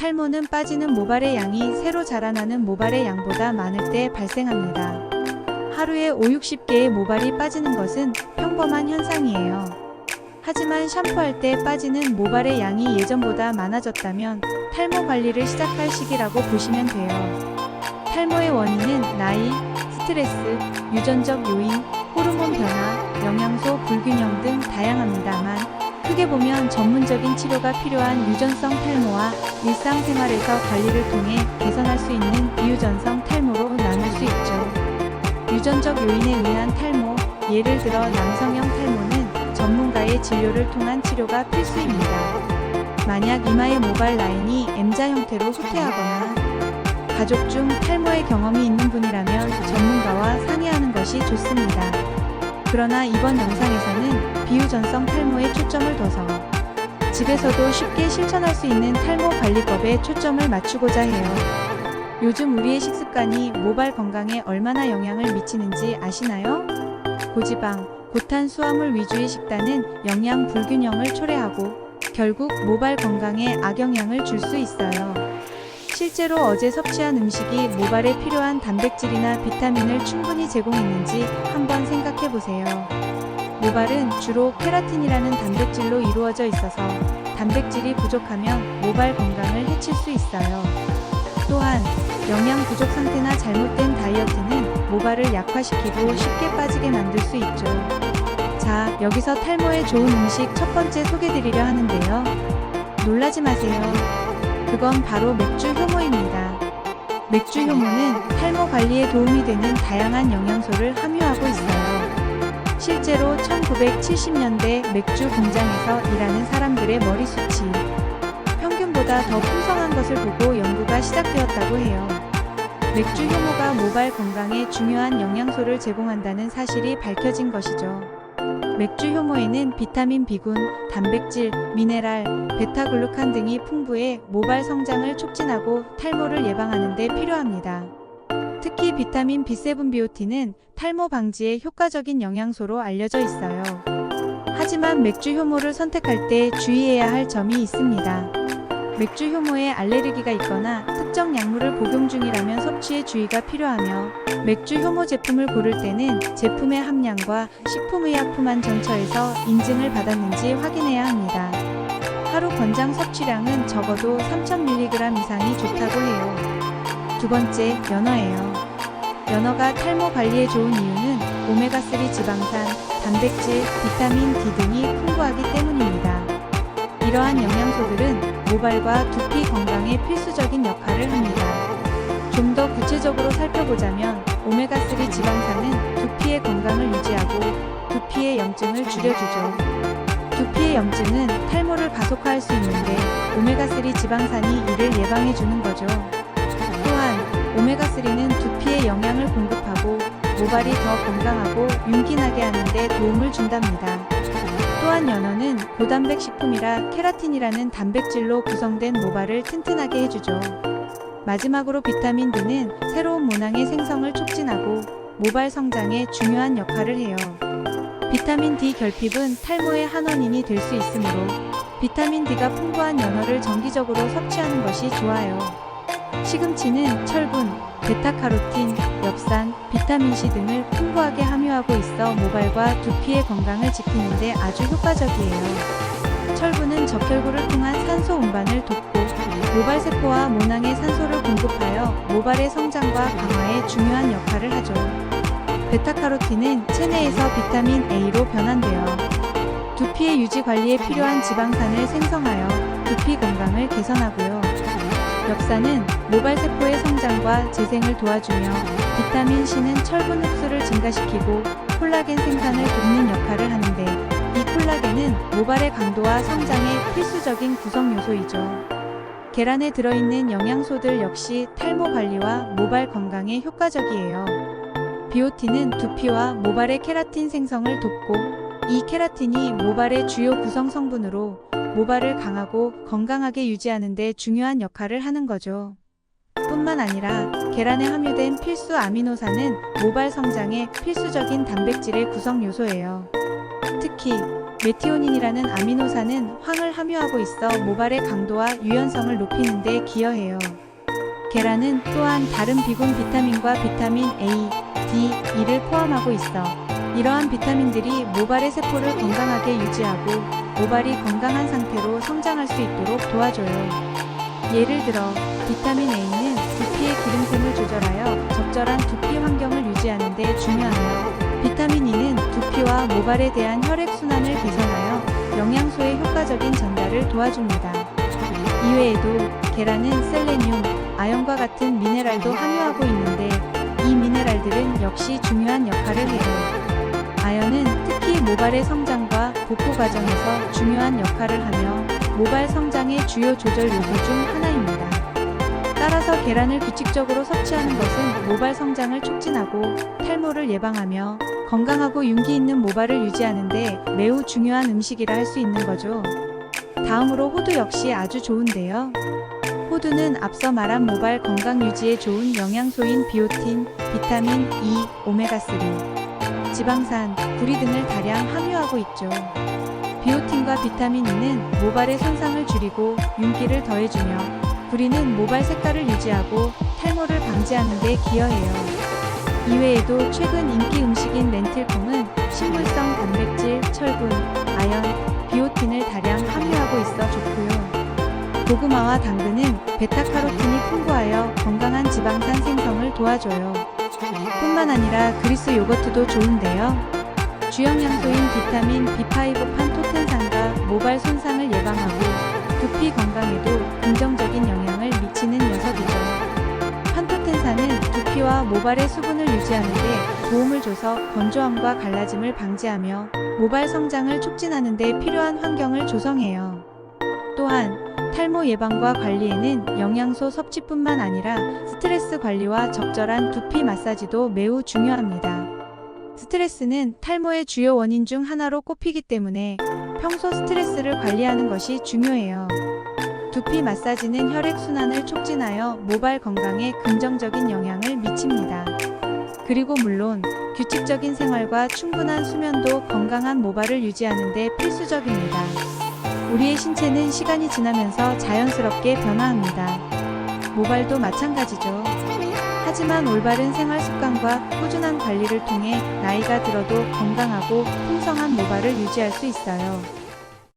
탈모는 빠지는 모발의 양이 새로 자라나는 모발의 양보다 많을 때 발생합니다. 하루에 50-60개의 모발이 빠지는 것은 평범한 현상이에요. 하지만 샴푸할 때 빠지는 모발의 양이 예전보다 많아졌다면 탈모 관리를 시작할 시기라고 보시면 돼요. 탈모의 원인은 나이, 스트레스, 유전적 요인, 호르몬 변화, 영양소 불균형 등 다양합니다만 크게 보면 전문적인 치료가 필요한 유전성 탈모와 일상생활에서 관리를 통해 개선할 수 있는 비유전성 탈모로 나눌 수 있죠. 유전적 요인에 의한 탈모, 예를 들어 남성형 탈모는 전문가의 진료를 통한 치료가 필수입니다. 만약 이마의 모발 라인이 M자 형태로 후퇴하거나 가족 중 탈모의 경험이 있는 분이라면 전문가와 상의하는 것이 좋습니다. 그러나 이번 영상에서는 비유전성 탈모에 초점을 둬서 집에서도 쉽게 실천할 수 있는 탈모 관리법에 초점을 맞추고자 해요. 요즘 우리의 식습관이 모발 건강에 얼마나 영향을 미치는지 아시나요? 고지방, 고탄수화물 위주의 식단은 영양 불균형을 초래하고 결국 모발 건강에 악영향을 줄 수 있어요. 실제로 어제 섭취한 음식이 모발에 필요한 단백질이나 비타민을 충분히 제공했는지 한번 생각해 보세요. 모발은 주로 케라틴이라는 단백질로 이루어져 있어서 단백질이 부족하면 모발 건강을 해칠 수 있어요. 또한 영양 부족 상태나 잘못된 다이어트는 모발을 약화시키고 쉽게 빠지게 만들 수 있죠. 자, 여기서 탈모에 좋은 음식 첫 번째 소개드리려 하는데요. 놀라지 마세요. 그건 바로 맥주 효모입니다. 맥주 효모는 탈모 관리에 도움이 되는 다양한 영양소를 함유하고 있어요. 실제로 1970년대 맥주 공장에서 일하는 사람들의 머리숱이 평균보다 더 풍성한 것을 보고 연구가 시작되었다고 해요. 맥주 효모가 모발 건강에 중요한 영양소를 제공한다는 사실이 밝혀진 것이죠. 맥주 효모에는 비타민 B군, 단백질, 미네랄, 베타글루칸 등이 풍부해 모발 성장을 촉진하고 탈모를 예방하는 데 필요합니다. 특히 비타민 B7 비오틴은 탈모 방지에 효과적인 영양소로 알려져 있어요. 하지만 맥주 효모를 선택할 때 주의해야 할 점이 있습니다. 맥주 효모에 알레르기가 있거나 특정 약물을 복용 중이라면 섭취에 주의가 필요하며 맥주 효모 제품을 고를 때는 제품의 함량과 식품의약품안전처에서 인증을 받았는지 확인해야 합니다. 하루 권장 섭취량은 적어도 3000mg 이상이 좋다고 해요. 두 번째, 연어예요. 연어가 탈모 관리에 좋은 이유는 오메가3 지방산, 단백질, 비타민 D 등이 풍부하기 때문입니다. 이러한 영양소들은 모발과 두피 건강에 필수적인 역할을 합니다. 좀 더 구체적으로 살펴보자면 오메가3 지방산은 두피의 건강을 유지하고 두피의 염증을 줄여주죠. 두피의 염증은 탈모를 가속화할 수 있는데 오메가3 지방산이 이를 예방해주는 거죠. 또한 오메가3는 두피에 영양을 공급하고 모발이 더 건강하고 윤기나게 하는 데 도움을 준답니다. 또한 연어는 고단백 식품이라 케라틴이라는 단백질로 구성된 모발을 튼튼하게 해주죠. 마지막으로 비타민 D는 새로운 모낭의 생성을 촉진하고 모발 성장에 중요한 역할을 해요. 비타민 D 결핍은 탈모의 한 원인이 될 수 있으므로 비타민 D가 풍부한 연어를 정기적으로 섭취하는 것이 좋아요. 시금치는 철분, 베타카로틴, 엽산, 비타민C 등을 풍부하게 함유하고 있어 모발과 두피의 건강을 지키는 데 아주 효과적이에요. 철분은 적혈구를 통한 산소 운반을 돕고 모발세포와 모낭에 산소를 공급하여 모발의 성장과 강화에 중요한 역할을 하죠. 베타카로틴은 체내에서 비타민 A로 변환되어 두피의 유지 관리에 필요한 지방산을 생성하여 두피 건강을 개선하고요. 엽산은 모발세포의 성장과 재생을 도와주며 비타민 C는 철분 흡수를 증가시키고 콜라겐 생산을 돕는 역할을 하는데 이 콜라겐은 모발의 강도와 성장에 필수적인 구성 요소이죠. 계란에 들어있는 영양소들 역시 탈모 관리와 모발 건강에 효과적이에요. 비오틴은 두피와 모발의 케라틴 생성을 돕고 이 케라틴이 모발의 주요 구성 성분으로 모발을 강하고 건강하게 유지하는 데 중요한 역할을 하는 거죠. 뿐만 아니라 계란에 함유된 필수 아미노산은 모발 성장에 필수적인 단백질의 구성 요소예요. 특히 메티오닌이라는 아미노산은 황을 함유하고 있어 모발의 강도와 유연성을 높이는 데 기여해요. 계란은 또한 다른 비군 비타민과 비타민 A, D, E를 포함하고 있어 이러한 비타민들이 모발의 세포를 건강하게 유지하고 모발이 건강한 상태로 성장할 수 있도록 도와줘요. 예를 들어 비타민 A는 두피의 기름샘을 조절하여 적절한 두피 환경을 유지하는 데 중요하며 비타민 E는 두피와 모발에 대한 혈액순환을 개선하여 영양소의 효과적인 전달을 도와줍니다. 이외에도 계란은 셀레늄, 아연과 같은 미네랄도 함유하고 있는데 이 미네랄들은 역시 중요한 역할을 해요. 아연은 특히 모발의 성장과 복구 과정에서 중요한 역할을 하며 모발 성장의 주요 조절 요소 중 하나입니다. 따라서 계란을 규칙적으로 섭취하는 것은 모발 성장을 촉진하고 탈모를 예방하며 건강하고 윤기 있는 모발을 유지하는 데 매우 중요한 음식이라 할 수 있는 거죠. 다음으로 호두 역시 아주 좋은데요. 호두는 앞서 말한 모발 건강 유지에 좋은 영양소인 비오틴, 비타민 E, 오메가3, 지방산, 구리 등을 다량 함유하고 있죠. 비오틴과 비타민 E는 모발의 손상을 줄이고 윤기를 더해주며 구리는 모발 색깔을 유지하고 탈모를 방지하는 데 기여해요. 이외에도 최근 인기 음식인 렌틸콩은 식물성 단백질, 철분, 아연, 비오틴을 다량 함유하고 있어 좋고요. 고구마와 당근은 베타카로틴이 풍부하여 건강한 지방산 생성을 도와줘요. 뿐만 아니라 그리스 요거트도 좋은데요. 주영양소인 비타민 B5 판토텐산과 모발 손상을 예방하고 두피 건강에도 긍정적인 영향을 미치는 녀석이죠. 판토텐산은 두피와 모발의 수분을 유지하는 데 도움을 줘서 건조함과 갈라짐을 방지하며 모발 성장을 촉진하는 데 필요한 환경을 조성해요. 또한 탈모 예방과 관리에는 영양소 섭취뿐만 아니라 스트레스 관리와 적절한 두피 마사지도 매우 중요합니다. 스트레스는 탈모의 주요 원인 중 하나로 꼽히기 때문에 평소 스트레스를 관리하는 것이 중요해요. 두피 마사지는 혈액순환을 촉진하여 모발 건강에 긍정적인 영향을 미칩니다. 그리고 물론 규칙적인 생활과 충분한 수면도 건강한 모발을 유지하는 데 필수적입니다. 우리의 신체는 시간이 지나면서 자연스럽게 변화합니다. 모발도 마찬가지죠. 하지만 올바른 생활 습관과 꾸준한 관리를 통해 나이가 들어도 건강하고 풍성한 모발을 유지할 수 있어요.